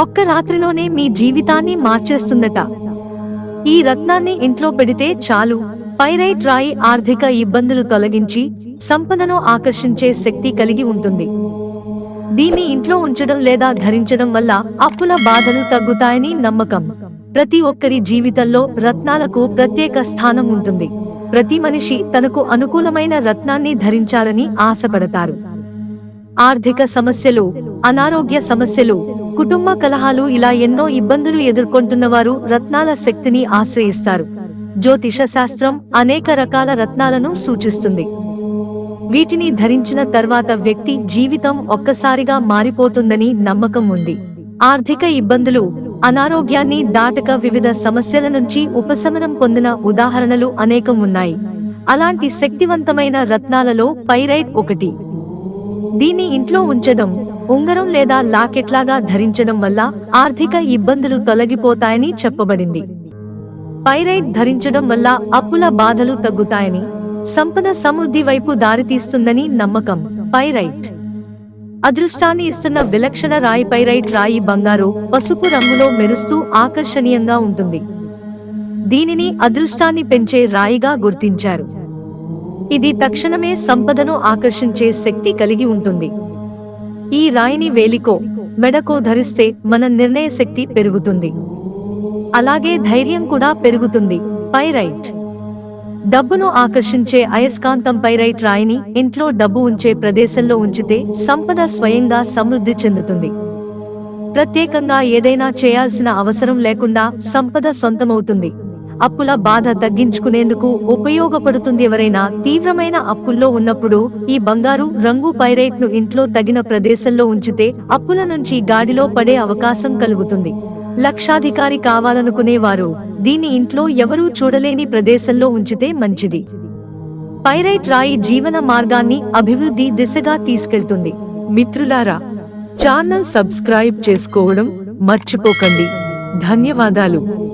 ఒక్క రాత్రిలోనే మీ జీవితాన్ని మార్చేస్తుందట. ఈ రత్నాన్ని ఇంట్లో పెడితే చాలు, పైరైట్ రాయి ఆర్థిక ఇబ్బందులు తొలగించి సంపదను ఆకర్షించే శక్తి కలిగి ఉంటుంది. దీన్ని ఇంట్లో ఉంచడం లేదా ధరించడం వల్ల అప్పుల బాధలు తగ్గుతాయని నమ్మకం. ప్రతి ఒక్కరి జీవితంలో రత్నాలకు ప్రత్యేక స్థానం ఉంటుంది. ప్రతి మనిషి తనకు అనుకూలమైన రత్నాన్ని ధరించాలని ఆశపడతారు. ఆర్థిక సమస్యలు, అనారోగ్య సమస్యలు, కుటుంబ కలహాలు ఇలా ఎన్నో ఇబ్బందులు ఎదుర్కొంటున్నవారు రత్నాల శక్తిని ఆశ్రయిస్తారు. జ్యోతిష శాస్త్రం అనేక రకాల రత్నాలను సూచిస్తుంది. వీటిని ధరించిన తర్వాత వ్యక్తి జీవితం ఒక్కసారిగా మారిపోతుందని నమ్మకం ఉంది. ఆర్థిక ఇబ్బందులు, అనారోగ్యాన్ని దాటక వివిధ సమస్యల నుంచి ఉపశమనం పొందిన ఉదాహరణలు అనేకం ఉన్నాయి. అలాంటి శక్తివంతమైన రత్నాలలో పైరైట్ ఒకటి. దీన్ని ఇంట్లో ఉంచడం, ఉంగరం లేదా లాకెట్లాగా ధరించడం వల్ల ఆర్థిక ఇబ్బందులు తొలగిపోతాయని చెప్పబడింది. పైరైట్ ధరించడం వల్ల అప్పుల బాధలు తగ్గుతాయని, సంపద సమృద్ధి వైపు దారితీస్తుందని నమ్మకం. పైరైట్ అదృష్టాన్ని ఇస్తున్న విలక్షణ రాయి. పైరైట్ రాయి బంగారు, పసుపు రంగులో మెరుస్తూ ఆకర్షణీయంగా ఉంటుంది. దీనిని అదృష్టాన్ని పెంచే రాయిగా గుర్తించారు. ఇది తక్షణమే సంపదను ఆకర్షించే శక్తి కలిగి ఉంటుంది. ఈ రాయిని వేలికో, మెడకో ధరిస్తే మన నిర్ణయ శక్తి పెరుగుతుంది. అలాగే ధైర్యం కూడా పెరుగుతుంది. పైరైట్ డబ్బును ఆకర్షించే అయస్కాంతం. పైరైట్ రాయిని ఇంట్లో డబ్బు ఉంచే ప్రదేశంలో ఉంచితే సంపద స్వయంగా సమృద్ధి చెందుతుంది. ప్రత్యేకంగా ఏదైనా చేయాల్సిన అవసరం లేకుండా సంపద సొంతమవుతుంది. అప్పుల బాధ తగ్గించుకునేందుకు ఉపయోగపడుతుంది. ఎవరైనా తీవ్రమైన అప్పుల్లో ఉన్నప్పుడు ఈ బంగారు రంగు పైరైట్ ను ఇంట్లో తగిన ప్రదేశంలో ఉంచితే అప్పుల నుంచి గాడిలో పడే అవకాశం కలుగుతుంది. లక్షాధికారి కావాలనుకునేవారు దీన్ని ఇంట్లో ఎవరూ చూడలేని ప్రదేశంలో ఉంచితే మంచిది. పైరైట్ రాయి జీవన మార్గాన్ని అభివృద్ధి దిశగా తీసుకెళ్తుంది. మిత్రులారా, ఛానల్ సబ్స్క్రైబ్ చేసుకోవడం మర్చిపోకండి. ధన్యవాదాలు.